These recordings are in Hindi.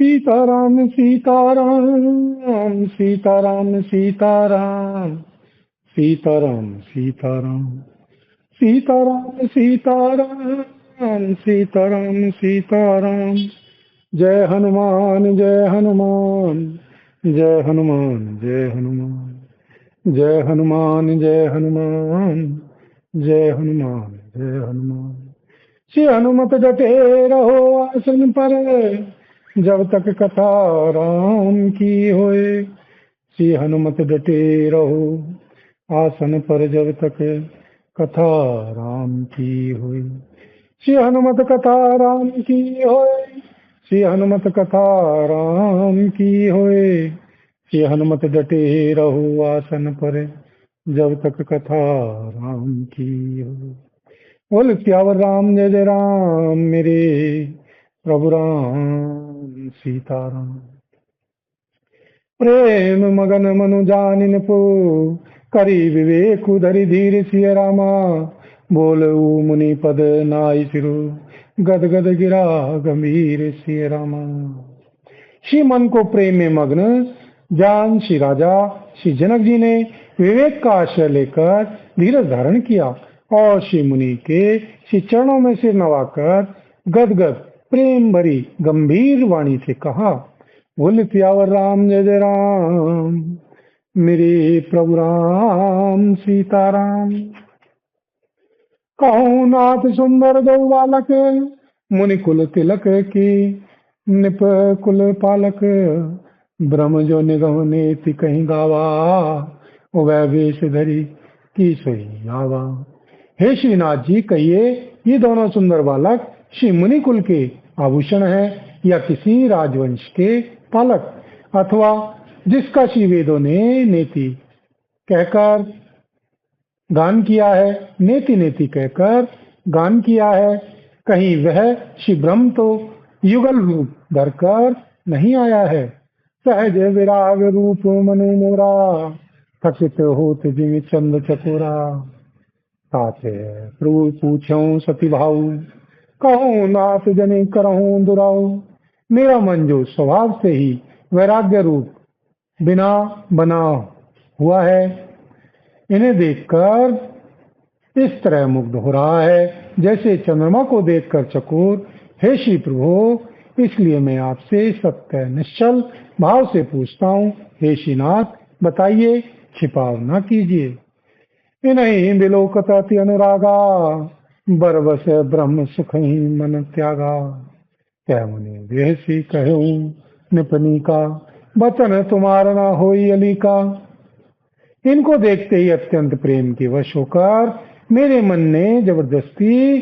सीताराम सीताराम सीताराम सीताराम सीताराम सीताराम सीताराम सीताराम सीताराम सीताराम। जय हनुमान जय हनुमान जय हनुमान जय हनुमान जय हनुमान जय हनुमान जय हनुमान जय हनुमान। श्री हनुमत डटे रहो आसन पर, जब तक कथा राम की होए। श्री हनुमत डटे रहो आसन पर, जब तक कथा राम की होए। श्री हनुमत कथा राम की होए। श्री हनुमत कथा राम की होए। श्री हनुमत डटे रहो आसन पर, जब तक कथा राम की होए। बोल सियावर राम जय जय राम, मेरे प्रभु राम सीताराम। प्रेम मगन मनु जानिन पो, करी विवेक धरि धीर सिय रामा। बोलऊ मुनि पद नाई सिरु, गद गद गिरा गंभीर सिय रामा। श्री मन को प्रेम में मग्न जान श्री राजा श्री जनक जी ने विवेक का आश्रय लेकर धीरज धारण किया और श्री मुनि के श्री चरणों में सिर नवाकर गदगद प्रेम भरी गंभीर वाणी से कहा, बोल सियावर राम जय जय राम, मेरे प्रभु राम सीताराम। कहूँ नाथ सुंदर दो बालक, मुनि कुल तिलक की निप कुल पालक। ब्रह्म जो निगम नेति कहीं गावा, वह वेश धरी की सही आवा। हे श्रीनाथ जी, कहिए ये दोनों सुंदर बालक श्री मुनि कुल के आभूषण हैं या किसी राजवंश के पालक, अथवा जिसका श्री वेदों ने नेति कहकर गान किया है, नेति नेति कहकर गान किया है। कहीं वह श्री ब्रह्म तो युगल रूप धरकर नहीं आया है। सहज विराग रूप मनु मोरा, थकित होत जिमि चंद चकोरा। ताते प्रभु पूछऊं सती भाऊ, कहूँ नाथ जने करहूं दुराऊ। मेरा मन जो स्वभाव से ही वैराग्य रूप बिना बना हुआ है, इन्हें देखकर इस तरह मुग्ध हो रहा है जैसे चंद्रमा को देखकर चकोर। हे श्री प्रभु, इसलिए मैं आपसे सत्य निश्चल भाव से पूछता हूँ, हे श्रीनाथ बताइए, छिपाव न कीजिए। इन्हीं बिलोकत अति अनुरागा, बरबस ब्रह्म सुख ही मन त्यागा। क्या मुनि देहसी कहूँ निपनी का, बचन तुम्हारा न होई अली का। इनको देखते ही अत्यंत प्रेम के वश होकर मेरे मन ने जबरदस्ती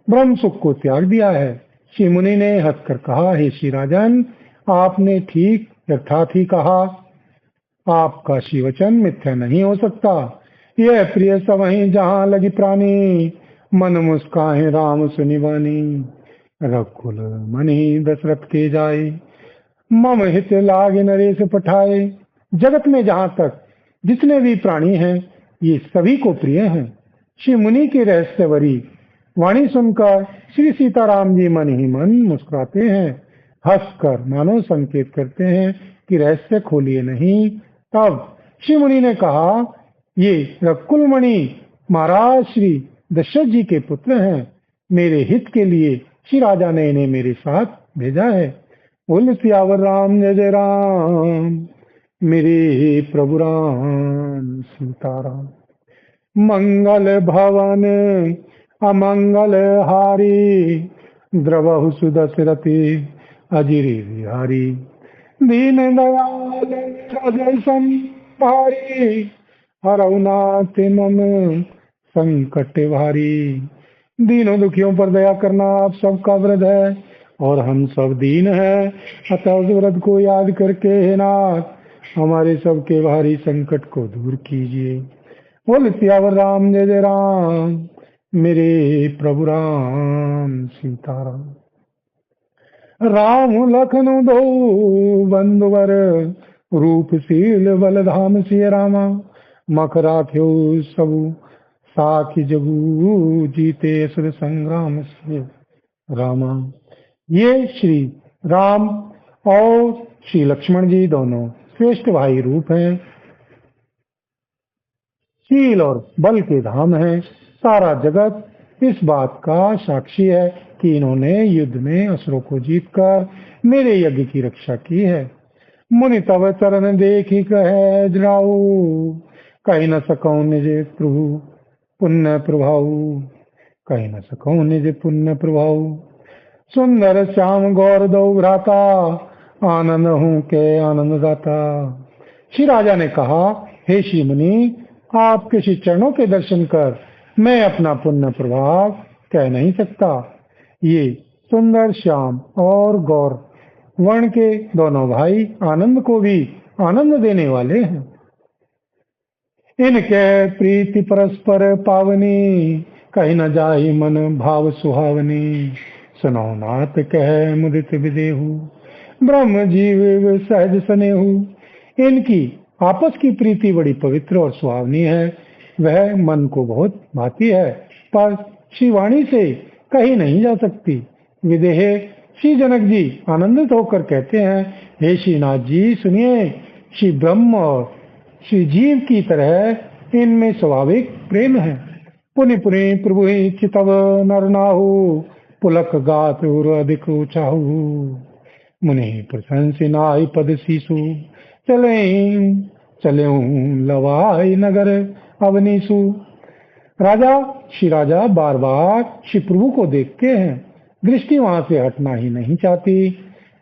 ब्रह्म सुख को त्याग दिया है। श्री मुनि ने हंसकर कहा, हे श्री राजन, आपने ठीक यथार्थ ही कहा। आपका श्री वचन मिथ्या नहीं हो सकता। यह प्रिय सबहि जहाँ लगी प्राणी, मन मुस्काहे राम सुनि वाणी। रघुकुल मनि दशरथ के जाए, मम हित लागे नरेश पठाए। जगत में जहाँ तक जितने भी प्राणी हैं, ये सभी को प्रिय हैं। श्री मुनि की रहस्यवरी वाणी सुनकर श्री सीताराम जी मन ही मन मुस्कुराते हैं, हंसकर मानो संकेत करते हैं कि रहस्य खोलिए नहीं। तब श्री मुनि ने कहा, ये रघुकुल मणि महाराज श्री दशरथ जी के पुत्र हैं। मेरे हित के लिए श्री राजा ने इन्हें मेरे साथ भेजा है। बोल सियावर राम जय जय राम, मेरे प्रभु राम सीताराम। मंगल भवन अमंगल हारी, द्रवहु सुदशरथी अजिरि बिहारी। दीन दयाल हृदय संभारी, हरऊ नाथ मम संकट भारी। दीनों दुखियों पर दया करना आप सबका व्रत है और हम सब दीन है, अतः उस व्रत को याद करके हे नाथ हमारे सबके भारी संकट को दूर कीजिए। बोल सियावर राम जय जय राम, मेरे प्रभु राम सीताराम। राम लखन दो बंधुवर, रूपशील बलधाम सिय रामा। मख राख्यो सबु साखी जगू, जीते असुर संग्राम सिय रामा। ये श्री राम और श्री लक्ष्मण जी दोनों श्रेष्ठ भाई रूप हैं, शील और बल के धाम हैं। सारा जगत इस बात का साक्षी है कि इन्होंने युद्ध में असुरों को जीतकर मेरे यज्ञ की रक्षा की है। मुनि तव चरण देखी कहे जनाऊ, कही न सकऊं निज प्रभु पुण्य प्रभाऊ, कही न सकऊं निज पुण्य प्रभाऊ। सुंदर श्याम गौर दो भ्राता, आनंद हूं के आनंद दाता। श्री राजा ने कहा, हे श्री मुनि, आपके श्री चरणों के दर्शन कर मैं अपना पुण्य प्रभाव कह नहीं सकता। ये सुंदर श्याम और गौर वर्ण के दोनों भाई आनंद को भी आनंद देने वाले हैं। इनके प्रीति परस्पर पावनी, कहीं न जाहि मन भाव सुहावनी। सुनो नाथ कह मुदित विदेहु, ब्रह्म जीव सहज स्नेहु। इनकी आपस की प्रीति बड़ी पवित्र और सुहावनी है, वह मन को बहुत भाती है, पर शिवाणी से कही नहीं जा सकती। विदेह श्री जनक जी आनंदित होकर कहते हैं, हे श्रीनाथ जी सुनिए, श्री ब्रह्म और श्री जीव की तरह इनमें स्वाभाविक प्रेम है। पुनि पुनि प्रभु चितव नर नाहु, पुलक गात अधिक चाहु। मुनि प्रशंसी नाहि पद शीशु, चले चले लवाई नगर अवनीसु। राजा बार बार श्री प्रभु को देखते हैं, दृष्टि वहां से हटना ही नहीं चाहती।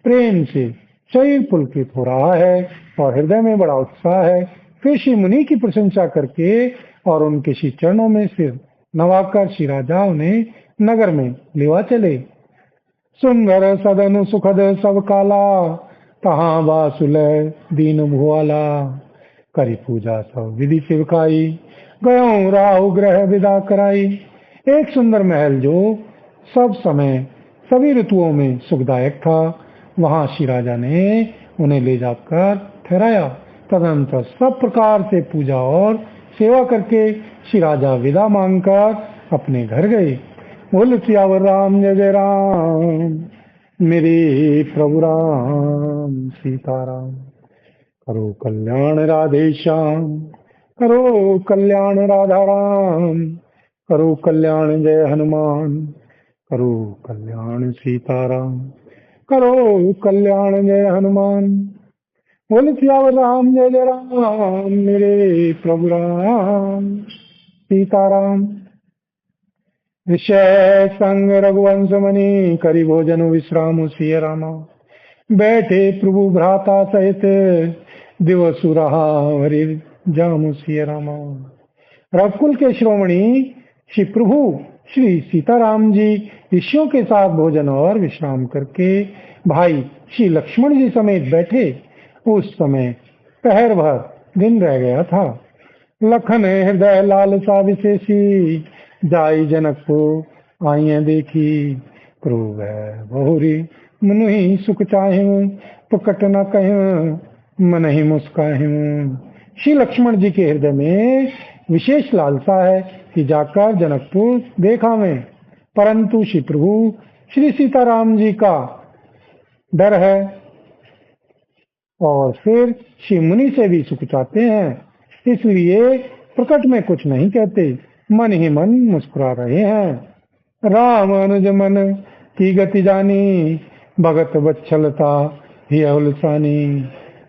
प्रेम से शरीर पुलकित हो रहा है और हृदय में बड़ा उत्साह है। फिर श्री मुनि की प्रशंसा करके और उनके श्री चरणों में सिर नवाकर श्री राजा उन्हें नगर में लेवा चले। सुंदर सदन सुखद सब काला, तहाँ बासुल दीन भुआला। करी पूजा सब विधि सेवकाई, गयों राहु ग्रह विदा कराई। एक सुंदर महल जो सब समय सभी ऋतुओं में सुखदायक था, वहां श्री राजा ने उन्हें ले जाकर ठहराया। तदनंतर सब प्रकार से पूजा और सेवा करके श्री राजा विदा मांगकर अपने घर गए। बोल सियावर राम जय जय राम, मेरे प्रभु राम सीताराम। करो कल्याण राधे श्याम, करो कल्याण राधा राम। करो कल्याण जय हनुमान, करो कल्याण सीताराम। करो कल्याण जय हनुमान। बोल सियावर राम जय जय राम, मेरे प्रभु राम सीताराम। विषय संग रघुवंश मणि, करि भोजन विश्राम सिय रामा। बैठे प्रभु भ्राता सहित, दिवस रहा हरि जामु सिय रामा। रघुकुल के श्रोमणी श्री प्रभु श्री सीताराम जी ऋषियों के साथ भोजन और विश्राम करके भाई श्री लक्ष्मण जी समेत बैठे। उस समय पहर भर दिन रह गया था। लखन हृदय लालसा विशेषी, जाई जनक को आइए देखी। क्रूर है बहुरी मनु ही सुख चाहूं, प्रकट न कहूं मन ही मुस्काहूं। श्री लक्ष्मण जी के हृदय में विशेष लालसा है कि जाकर जनकपुर देखा में, परंतु श्री प्रभु श्री सीताराम जी का डर है और फिर श्री मुनि से भी सुख चाहते हैं, इसलिए प्रकट में कुछ नहीं कहते, मन ही मन मुस्कुरा रहे हैं। राम अनुज मन की गति जानी, भगत बच्छलता ही उलसानी।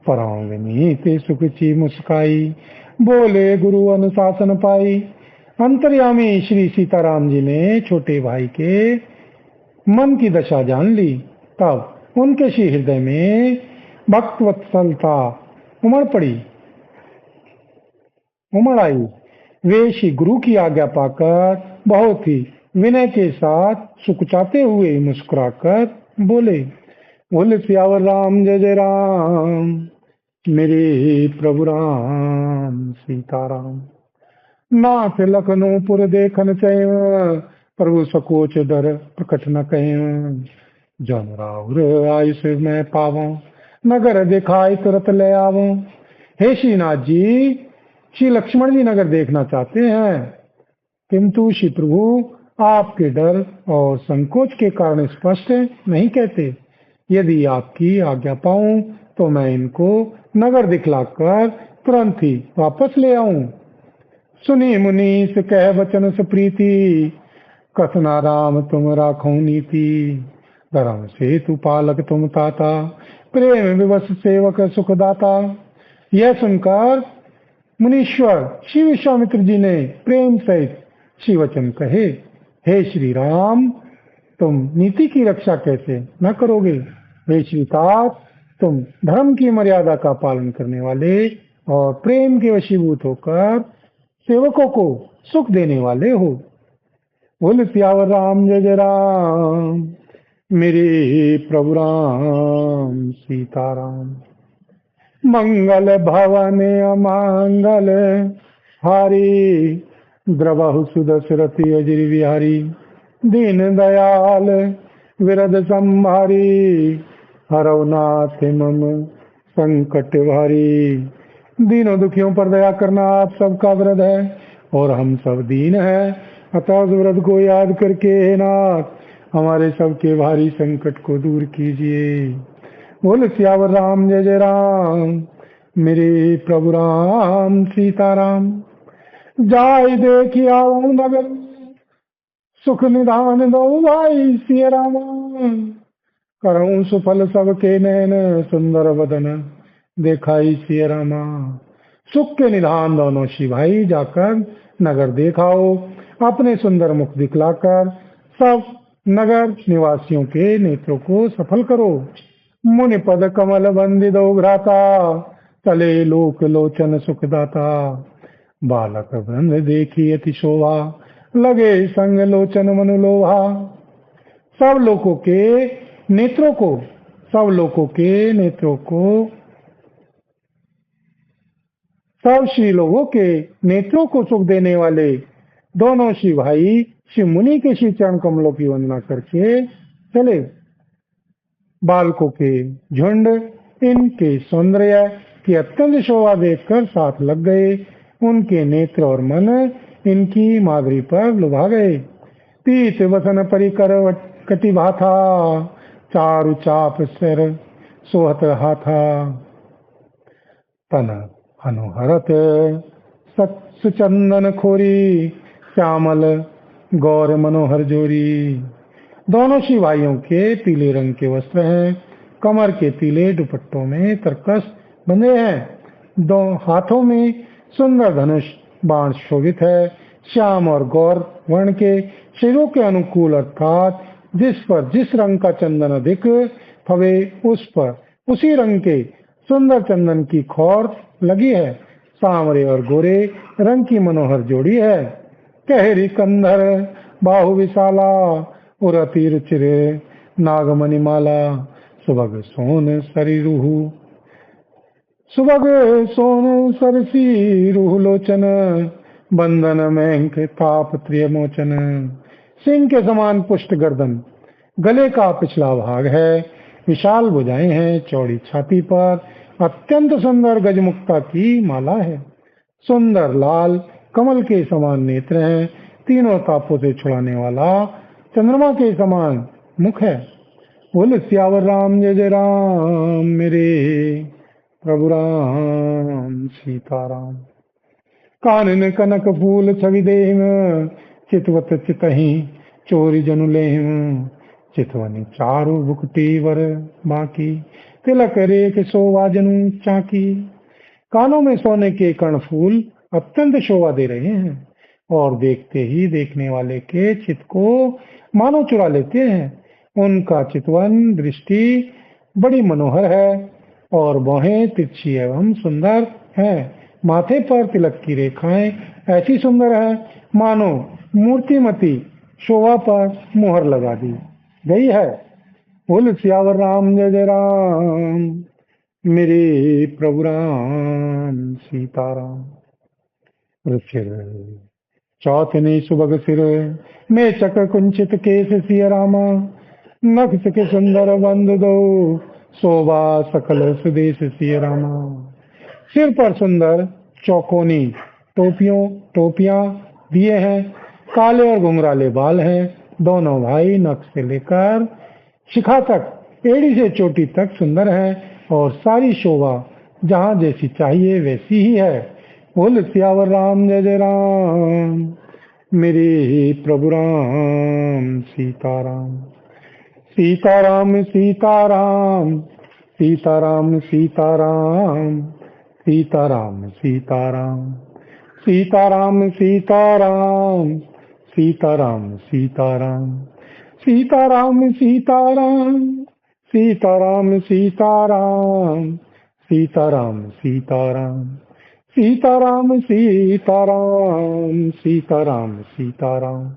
परांगनी ते सुख ची मुस्काई, बोले गुरु अनुशासन पाई। अंतर्यामी श्री सीताराम जी ने छोटे भाई के मन की दशा जान ली। तब उनके श्री हृदय में भक्तवत्सलता उमड़ आई। वे श्री गुरु की आज्ञा पाकर बहुत ही विनय के साथ सुकुचाते हुए मुस्कुराकर बोले, बोले सियावर राम जय जय राम, मेरे प्रभु राम सीताराम। नाथ लखनऊपुर देखन चैव, प्रभु सकोच डर प्रकट न कहें। जन राउर आयुष में पावों, नगर दिखाई तुरत ले आवों। हे श्रीनाथ जी, श्री लक्ष्मण जी नगर देखना चाहते हैं, किंतु श्री प्रभु आपके डर और संकोच के कारण स्पष्ट नहीं कहते। यदि आपकी आज्ञा पाऊं तो मैं इनको नगर दिखलाकर तुरंत ही वापस ले आऊं। सुनी मुनीस कह वचन सुप्रीति, कसना राम तुम राखो नीति। धर्म सेतु पालक तुम ताता, प्रेम विवश सेवक सुखदाता। यह सुनकर मुनीश्वर श्री विश्वामित्र जी ने प्रेम सहित श्री वचन कहे, हे श्री राम, तुम नीति की रक्षा कैसे न करोगे? हे श्री तात, तुम धर्म की मर्यादा का पालन करने वाले और प्रेम के वशीभूत होकर सेवकों को सुख देने वाले हो। बोल सियावर राम जय जय राम, मेरे प्रभु राम सीताराम। मंगल भवन अमंगल हारी, द्रवहु सुदशरथी अजर बिहारी। दीन दयाल विरद संभारी, हरौ नाथ मम संकट भारी। दीनों दुखियों पर दया करना आप सबका व्रत है और हम सब दीन हैं, अतः उस व्रत को याद करके हे नाथ हमारे सबके भारी संकट को दूर कीजिए। बोल सियावर राम जय जय राम, मेरे प्रभु राम सीताराम। जाय देखी आओ नगर, सुख निधान दो भाई सिया राम। करऊं सुफल सबके नैन, सुंदर बदन देखाई सिया रामा। सुख के निधान दोनों श्री भाई जाकर नगर देखाओ, अपने सुंदर मुख दिखलाकर सब नगर निवासियों के नेत्रों को सफल करो। मुनि पद कमल बंदिदो भ्राता, चले लोक लोचन सुखदाता। बालक वृंद देखी अति शोभा, लगे संग लोचन मनुलोभा। सब लोगों के नेत्रों को सब श्री लोगों के नेत्रों को सुख देने वाले दोनों श्री भाई श्री मुनि के श्री चरण कमलों की वंदना करके चले। बालकों के झुंड इनके सौंदर्य की अत्यंत शोभा देखकर साथ लग गए। उनके नेत्र और मन इनकी माधुरी पर लुभा गए। पीत वसन परिकर कटिभा था, चारु चाप सिर सोहत हाथा। तन अनुहरत सुचंदन खोरी, श्यामल गौर मनोहर जोरी। दोनों श्री भाइयों के पीले रंग के वस्त्र हैं, कमर के पीले दुपट्टों में तरकस बंधे हैं। दो हाथों में सुंदर धनुष बाण शोभित है। श्याम और गौर वर्ण के शरीरों के अनुकूल अर्थात जिस पर जिस रंग का चंदन अधिक फवे उस पर उसी रंग के सुंदर चंदन की खौर लगी है। सांवरे और गोरे रंग की मनोहर जोड़ी है। कहरी कंधर बाहु विशाला, उरति रुचिर नागमणि माला। सुभग सोन सरसी रूह लोचन, बंदन में ताप त्रिय मोचन। सिंह के समान पुष्ट गर्दन, गले का पिछला भाग है, विशाल भुजाएं हैं, चौड़ी छाती पर अत्यंत सुंदर गजमुक्ता की माला है। सुंदर लाल कमल के समान नेत्र हैं, तीनों तापों से छुड़ाने वाला चंद्रमा के समान मुख है। बोल सियावर राम जय जय राम, मेरे प्रभु राम सीताराम। कानन कनक फूल छवि देहिम, चितवत चितहि चोरी जनु लेहिम। चितवनी चारु भुक्ति वर बाकी, तिलक रेख शोभा जनु चाकी। कानों में सोने के कर्णफूल अत्यंत शोभा दे रहे हैं और देखते ही देखने वाले के चित्त को मानो चुरा लेते हैं। उनका चितवन दृष्टि बड़ी मनोहर है और बाहें तिरछी एवं सुंदर हैं। माथे पर तिलक की रेखाएं ऐसी सुंदर है मानो मूर्तिमती शोभा पर मुहर लगा दी गई है। बोल सियावर राम जय जय राम, मेरे प्रभु राम सीताराम। सिर चौथनी सुबग सिर में चक कुंचित केस सिया रामा। नख के सुंदर बंद दो, शोभा सकल सुदेश सिया रामा। सिर पर सुंदर चौकोनी टोपियां दिए हैं, काले और घुंघराले बाल हैं। दोनों भाई नख से लेकर शिखा तक एड़ी से चोटी तक सुंदर है और सारी शोभा जहाँ जैसी चाहिए वैसी ही है। बोल सियावर राम जय जय राम, मेरे प्रभु राम सीताराम। सीताराम सीताराम, सीताराम सीताराम, सीताराम सीताराम, सीताराम सीताराम, सीताराम सीताराम, सीताराम सीताराम, सीताराम सीताराम, सीताराम सीताराम, सीताराम सीताराम, सीताराम सीताराम।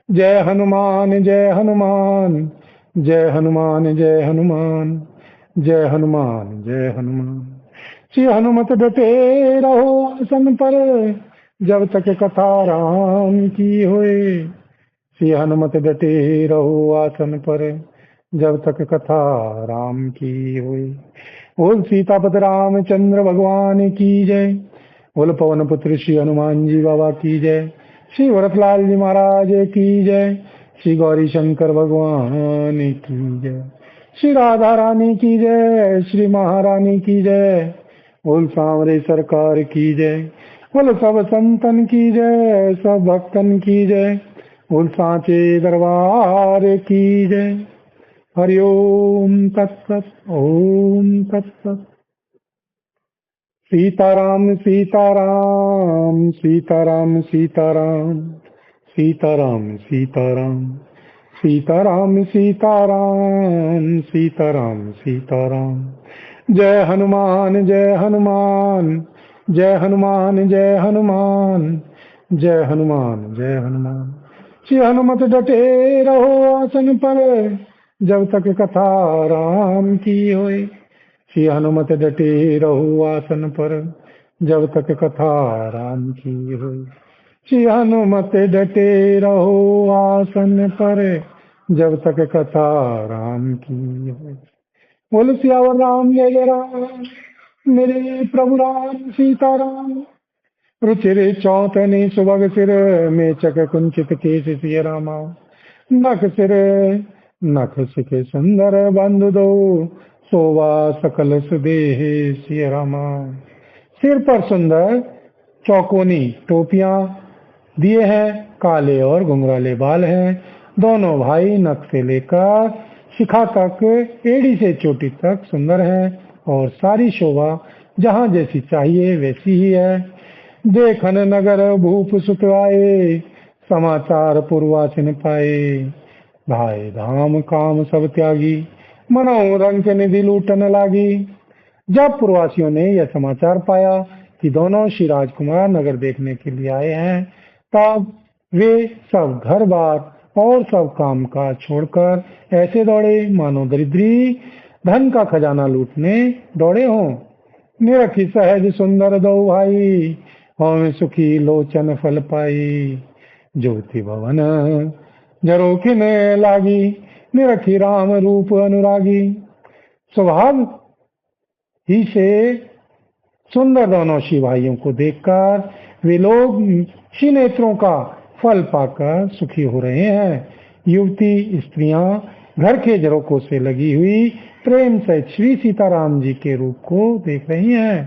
जय हनुमान जय हनुमान, जय हनुमान जय हनुमान, जय हनुमान जय हनुमान। श्री हनुमत डटे रहो आसन पर, जब तक कथा राम की होए। श्री हनुमत डटे रहो आसन पर, जब तक कथा राम की होए। बोल सीतापत रामचंद्र भगवान की जय। बोल पवन पुत्र श्री हनुमान जी बाबा की जय। श्री भरतलाल जी महाराज की जय। श्री गौरी शंकर भगवान की जय। श्री राधा रानी की जय। श्री महारानी की जय। बोल सांवरे सरकार की जय। बोल सब संतन की जय, सब भक्तन की जय। बोल सांचे दरबार की जय। हरिओम तत्सत, ओम तत्सत। सीताराम सीताराम, सीताराम सीताराम, सीताराम सीताराम, सीताराम सीताराम, सीताराम सीताराम। जय हनुमान जय हनुमान, जय हनुमान जय हनुमान, जय हनुमान जय हनुमान। श्री हनुमत डटे रहो आसन पर, जब तक कथा राम की होए। श्री हनुमत डटे रहो आसन पर, जब तक कथा राम की होए। श्री हनुमत डटे रहो आसन पर, जब तक कथा राम की होए। बोल सियावर राम जय जय राम, मेरे प्रभु राम सीताराम। रुचिर चौतने सुभग सिर, मेचक कुंचित केस सिय रामा। नख सिर नख सिख सुंदर बंधु दो, शोभा सकल सुदेह सिय रामा। सिर पर सुंदर चौकोनी टोपियां दिए हैं, काले और घुंघराले बाल हैं। दोनों भाई नख से लेकर शिखा तक, एड़ी से चोटी तक सुंदर है और सारी शोभा जहाँ जैसी चाहिए वैसी ही है। देखन नगर भूप सुत आए, समाचार पूर्वासिन पाए। भाई धाम काम सब त्यागी, मनो रंग निधि लूटन लागी। जब पूर्ववासियों ने यह समाचार पाया कि दोनों श्री राजकुमार नगर देखने के लिए आए हैं, तब वे सब घर बार और सब काम काज छोड़कर ऐसे दौड़े मानो दरिद्री धन का खजाना लूटने दौड़े हों। निरखी सहज सुंदर दो भाई, हों सुखी लोचन फल पाई। ज्योति भवन जरोखिन लागी, निरखी राम रूप अनुरागी। स्वभाव ही से सुंदर दोनों शिव भाइयों को देखकर वे लोग श्री नेत्रों का फल पाकर सुखी हो रहे हैं। युवती स्त्रियां घर के झरोकों से लगी हुई प्रेम से श्री सीताराम जी के रूप को देख रही हैं।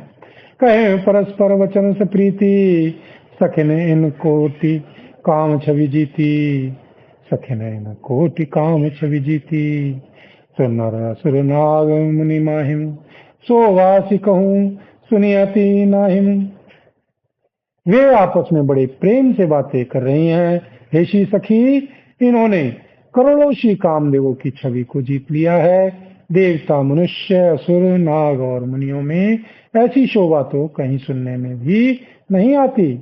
कहे परस्पर वचन से प्रीति, सखिन इन कोटि काम छवि जीती। सखिन इन कोटि काम छवि जीती, सुनर असुर नाग मुनि माहिम। सोवासी कहूँ सुनियति नाहिम। वे आपस में बड़े प्रेम से बातें कर रही हैं। हे श्री सखी, इन्होंने करोड़ों श्री कामदेवों की छवि को जीत लिया है। देवता मनुष्य असुर नाग और मुनियों में ऐसी शोभा तो कहीं सुनने में भी नहीं आती।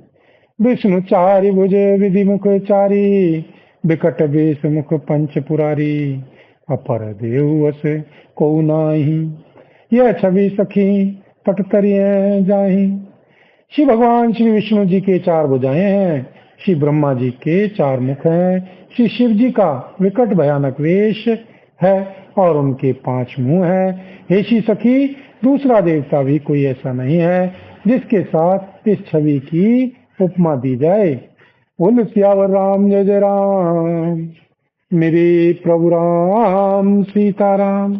विष्णु चारि भुज विधि मुख चारी, बिकट वेश मुख पंच पुरारी। अपर देवस को नाही, यह छवि सखी पट तरिए जाही। श्री भगवान श्री विष्णु जी के चार भुजाएं हैं, श्री ब्रह्मा जी के चार मुख हैं, श्री शिव जी का विकट भयानक वेश है और उनके 5 मुंह हैं। हे श्री सखी, दूसरा देवता भी कोई ऐसा नहीं है जिसके साथ इस छवि की उपमा दी जाए। बोल सियावर राम जय जय राम, मेरे प्रभु राम सीताराम।